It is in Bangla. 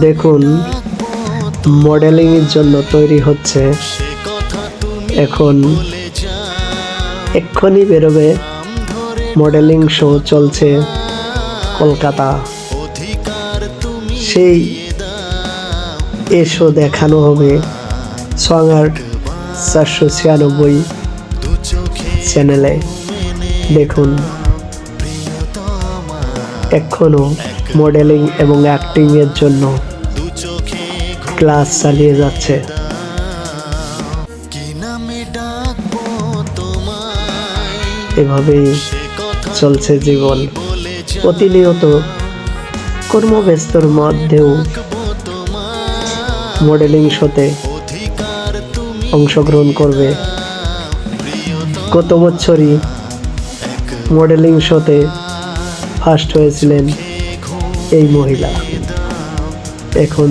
দেখুন, মডেলিং এর জন্য তৈরি হচ্ছে। এখন এক্ষুনি বেরোবে মডেলিং শো চলছে কলকাতা। সেই শো দেখানো হবে সং আর্ট 496 চ্যানেলে। দেখুন, এখনো মডেলিং এবং অ্যাক্টিং এর জন্য ক্লাস চালিয়ে যাচ্ছে। এভাবেই চলছে জীবন। প্রতিনিয়ত কর্মব্যস্তর মধ্যেও মডেলিং শোতে অংশগ্রহণ করবে। গত বছরই মডেলিং শোতে ফার্স্ট হয়েছিলেন এই মহিলা। এখন